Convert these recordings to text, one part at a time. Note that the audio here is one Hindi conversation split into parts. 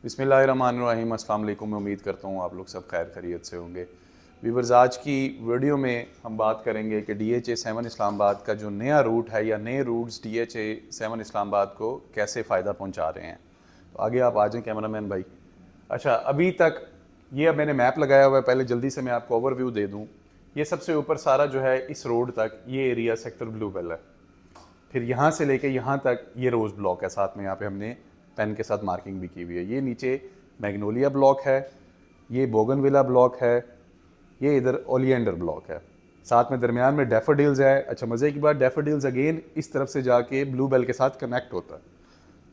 बिस्मिल्लाहिर्रहमानिर्रहीम। अस्सलाम वालेकुम। मैं उम्मीद करता हूँ आप लोग सब खैर खैरियत से होंगे। वीवर्स, आज की वीडियो में हम बात करेंगे कि DHA-7 इस्लामाबाद का जो नया रूट है या नए रूट्स DHA-7 इस्लामाबाद को कैसे फ़ायदा पहुँचा रहे हैं। तो आगे आप आ जाएँ कैमरामैन भाई। अच्छा, अभी तक ये अब मैंने मैप लगाया हुआ है, पहले जल्दी से मैं आपको ओवरव्यू दे दूँ। ये सबसे ऊपर सारा जो है इस रोड तक ये एरिया सेक्टर ब्लूबेल है। फिर यहाँ से लेके यहाँ तक ये रोज़ ब्लॉक है, साथ में यहाँ पे हमने पेन के साथ मार्किंग भी की हुई है। ये नीचे मैग्नोलिया ब्लॉक है, ये बोगनविला ब्लॉक है, ये इधर ओलिएंडर ब्लॉक है, साथ में दरमियान में डैफोडिल्स है। अच्छा, मज़े की बात, डैफोडिल्स अगेन इस तरफ से जाके ब्लूबेल के साथ कनेक्ट होता है।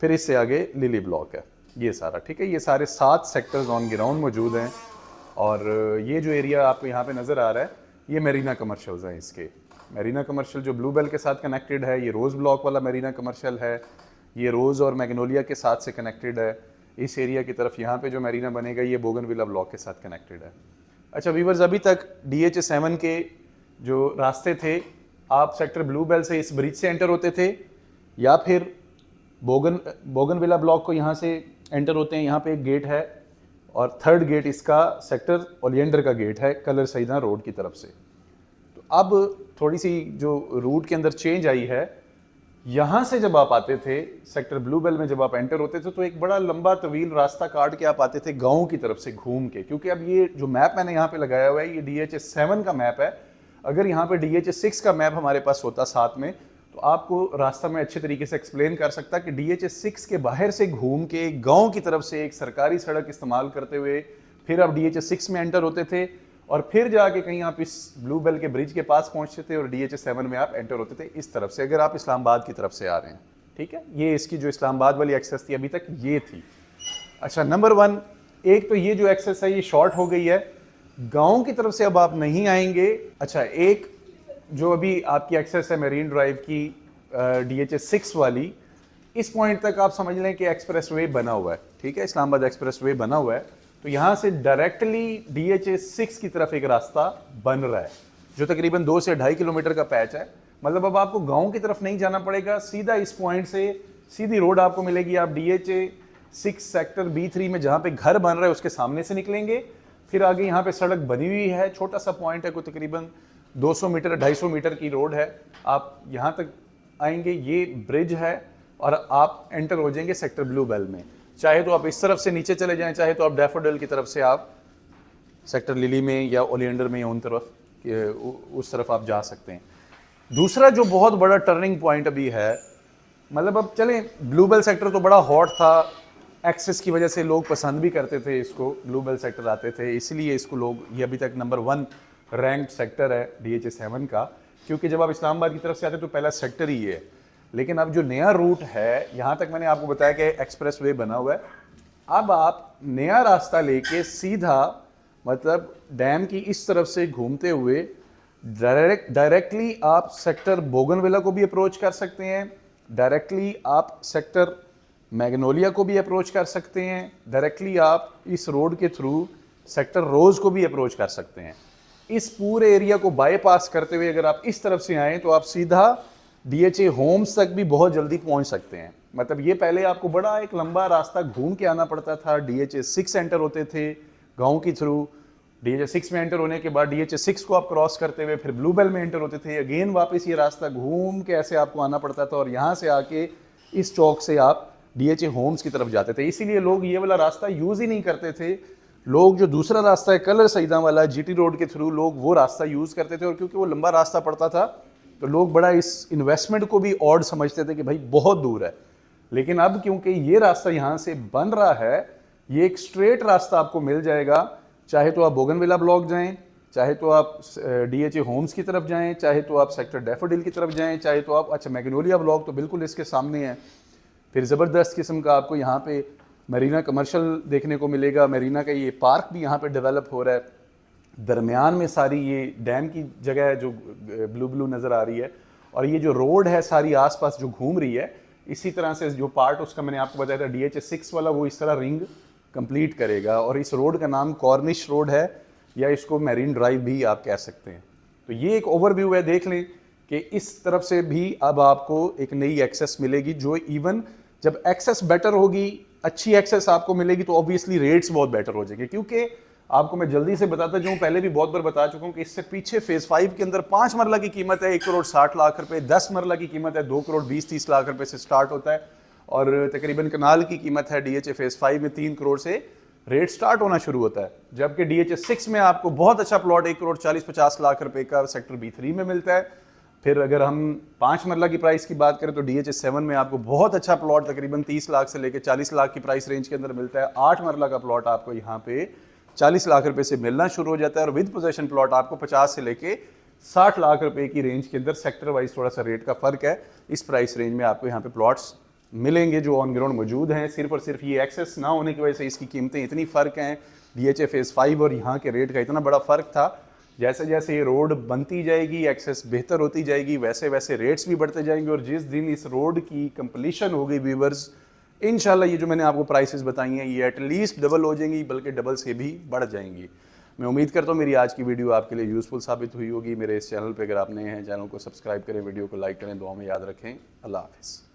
फिर इससे आगे लिली ब्लॉक है, ये सारा ठीक है। ये सारे 7 सेक्टर्स ऑन ग्राउंड मौजूद हैं। और ये जो एरिया आपको यहाँ पे नज़र आ रहा है, ये मेरीना कमर्शियल्स हैं। इसके मेरीना कमर्शियल जो ब्लूबेल के साथ कनेक्टेड है, ये रोज़ ब्लॉक वाला मेरीना कमर्शियल है। ये रोज़ और मैग्नोलिया के साथ से कनेक्टेड है। इस एरिया की तरफ यहाँ पे जो मेरीना बनेगा ये बोगनविला ब्लॉक के साथ कनेक्टेड है। अच्छा वीवर्स, अभी तक DHA-7 के जो रास्ते थे, आप सेक्टर ब्लूबेल से इस ब्रिज से एंटर होते थे या फिर बोगनविला ब्लॉक को यहाँ से एंटर होते हैं। यहाँ पे एक गेट है और थर्ड गेट इसका सेक्टर ओलिएंडर का गेट है, कलर सईदा रोड की तरफ से। तो अब थोड़ी सी जो रूट के अंदर चेंज आई है, यहाँ से जब आप आते थे सेक्टर ब्लूबेल में, जब आप एंटर होते थे तो एक बड़ा लंबा तवील रास्ता काट के आप आते थे गांव की तरफ से घूम के। क्योंकि अब ये जो मैप मैंने यहाँ पे लगाया हुआ है ये DHA-7 का मैप है। अगर यहाँ पे DHA-6 का मैप हमारे पास होता साथ में, तो आपको रास्ता में अच्छे तरीके से एक्सप्लेन कर सकता कि DHA-6 के बाहर से घूम के गाँव की तरफ से एक सरकारी सड़क इस्तेमाल करते हुए फिर आप DHA-6 में एंटर होते थे और फिर जाके कहीं आप इस ब्लूबेल के ब्रिज के पास पहुंचते थे और DHA-7 में आप एंटर होते थे इस तरफ से, अगर आप इस्लामाबाद की तरफ से आ रहे हैं। ठीक है, ये इसकी जो इस्लामाबाद वाली एक्सेस थी अभी तक ये थी। अच्छा, नंबर 1, एक तो ये जो एक्सेस है ये शॉर्ट हो गई है, गांव की तरफ से अब आप नहीं आएंगे। अच्छा, एक जो अभी आपकी एक्सेस है मरीन ड्राइव की DHA-6 वाली, इस पॉइंट तक आप समझ लें कि एक्सप्रेस वे बना हुआ है। ठीक है, इस्लामाबाद एक्सप्रेस वे बना हुआ है। तो यहाँ से डायरेक्टली DHA-6 की तरफ एक रास्ता बन रहा है जो तकरीबन 2 से 2.5 किलोमीटर का पैच है। मतलब अब आपको गांव की तरफ नहीं जाना पड़ेगा, सीधा इस पॉइंट से सीधी रोड आपको मिलेगी। आप DHA-6 सेक्टर B3 में जहाँ पे घर बन रहा है उसके सामने से निकलेंगे, फिर आगे यहाँ पे सड़क बनी हुई है, छोटा सा पॉइंट है, कोई तकरीबन 200 मीटर 250 मीटर की रोड है। आप यहाँ तक आएंगे, ये ब्रिज है और आप एंटर हो जाएंगे सेक्टर ब्लूबेल में। चाहे तो आप इस तरफ से नीचे चले जाएं, चाहे तो आप डैफोडिल की तरफ से आप सेक्टर लिली में या ओलिएंडर में या उन तरफ उस तरफ आप जा सकते हैं। दूसरा जो बहुत बड़ा टर्निंग पॉइंट अभी है, मतलब अब चलें, ब्लूबेल सेक्टर तो बड़ा हॉट था, एक्सेस की वजह से लोग पसंद भी करते थे इसको, ब्लूबेल सेक्टर आते थे, इसलिए इसको लोग, ये अभी तक नंबर 1 रैंक्ड सेक्टर है DHA-7 का। क्योंकि जब आप इस्लामाबाद की तरफ से आते तो पहला सेक्टर ही है। लेकिन अब जो नया रूट है, यहाँ तक मैंने आपको बताया कि एक्सप्रेस वे बना हुआ है। अब आप नया रास्ता लेके सीधा मतलब डैम की इस तरफ से घूमते हुए डायरेक्टली आप सेक्टर बोगनविला को भी अप्रोच कर सकते हैं, डायरेक्टली आप सेक्टर मैग्नोलिया को भी अप्रोच कर सकते हैं, डायरेक्टली आप इस रोड के थ्रू सेक्टर रोज़ को भी अप्रोच कर सकते हैं। इस पूरे एरिया को बाईपास करते हुए अगर आप इस तरफ से आएँ तो आप सीधा DHA होम्स तक भी बहुत जल्दी पहुंच सकते हैं। मतलब ये पहले आपको बड़ा एक लंबा रास्ता घूम के आना पड़ता था, DHA-6 एंटर होते थे गांव की थ्रू, DHA-6 में एंटर होने के बाद DHA-6 को आप क्रॉस करते हुए फिर ब्लूबेल में एंटर होते थे, अगेन वापस ये रास्ता घूम के ऐसे आपको आना पड़ता था और यहाँ से आके इस चौक से आप DHA होम्स की तरफ जाते थे। इसीलिए लोग ये वाला रास्ता यूज़ ही नहीं करते थे। लोग जो दूसरा रास्ता है कलर सईदा वाला GT रोड के थ्रू, लोग वो रास्ता यूज़ करते थे और क्योंकि वो लंबा रास्ता पड़ता था तो लोग बड़ा इस इन्वेस्टमेंट को भी ऑड समझते थे कि भाई बहुत दूर है। लेकिन अब क्योंकि ये रास्ता यहाँ से बन रहा है, ये एक स्ट्रेट रास्ता आपको मिल जाएगा। चाहे तो आप बोगनविला ब्लॉक जाएं, चाहे तो आप DHA होम्स की तरफ जाएं, चाहे तो आप सेक्टर डैफोडिल की तरफ जाएं, चाहे तो आप, अच्छा मैग्नोलिया ब्लॉक तो बिल्कुल इसके सामने है। फिर ज़बरदस्त किस्म का आपको यहाँ पे मरीना कमर्शियल देखने को मिलेगा। मरीना का ये पार्क भी यहाँ पे डेवलप हो रहा है। दरमियान में सारी ये डैम की जगह है जो ब्लू ब्लू नज़र आ रही है और ये जो रोड है सारी आसपास जो घूम रही है, इसी तरह से जो पार्ट उसका मैंने आपको बताया था DHA-6 वाला, वो इस तरह रिंग कंप्लीट करेगा। और इस रोड का नाम कॉर्निश रोड है या इसको मैरीन ड्राइव भी आप कह सकते हैं। तो ये एक ओवरव्यू है, देख लें कि इस तरफ से भी अब आपको एक नई एक्सेस मिलेगी, जो इवन जब एक्सेस बेटर होगी, अच्छी एक्सेस आपको मिलेगी तो ऑब्वियसली रेट्स बहुत बेटर हो जाएंगे। क्योंकि आपको मैं जल्दी से बताता जाऊँ, पहले भी बहुत बार बता चुका हूँ कि इससे पीछे फेज 5 के अंदर 5 मरला की कीमत है 1 करोड़ 60 लाख रुपए, 10 मरला की कीमत है 2 करोड़ 20-30 लाख रुपए से स्टार्ट होता है, और तकरीबन कनाल की कीमत है डीएचए फेज 5 में 3 करोड़ से रेट स्टार्ट होना शुरू होता है। जबकि डीएचए 6 में आपको बहुत अच्छा प्लॉट 1 करोड़ 40-50 लाख रुपए का सेक्टर B3 में मिलता है। फिर अगर हम 5 मरला की प्राइस की बात करें तो डीएचए 7 में आपको बहुत अच्छा प्लॉट तकरीबन 30 लाख से लेकर 40 लाख की प्राइस रेंज के अंदर मिलता है। 8 मरला का प्लॉट आपको यहाँ पे 40 लाख रुपए से मिलना शुरू हो जाता है, और विद पोजेशन प्लॉट आपको 50 से लेके 60 लाख रुपए की रेंज के अंदर सेक्टर वाइज थोड़ा सा रेट का फर्क है। इस प्राइस रेंज में आपको यहाँ पे प्लॉट्स मिलेंगे जो ऑन ग्राउंड मौजूद हैं। सिर्फ और सिर्फ ये एक्सेस ना होने की वजह से इसकी कीमतें इतनी फ़र्क हैं। डीएचए फेज 5 और यहाँ के रेट का इतना बड़ा फ़र्क था। जैसे जैसे ये रोड बनती जाएगी, एक्सेस बेहतर होती जाएगी, वैसे वैसे रेट्स भी बढ़ते जाएंगे, और जिस दिन इस रोड की कंप्लीशन होगी व्यूवर्स, इंशाल्लाह ये जो मैंने आपको प्राइसेस बताई हैं ये एटलीस्ट डबल हो जाएंगी, बल्कि डबल से भी बढ़ जाएंगी। मैं उम्मीद करता हूँ मेरी आज की वीडियो आपके लिए यूज़फुल साबित हुई होगी। मेरे इस चैनल पे अगर आप नए हैं, चैनल को सब्सक्राइब करें, वीडियो को लाइक करें, दुआ में याद रखें। अल्लाह हाफ़िज़।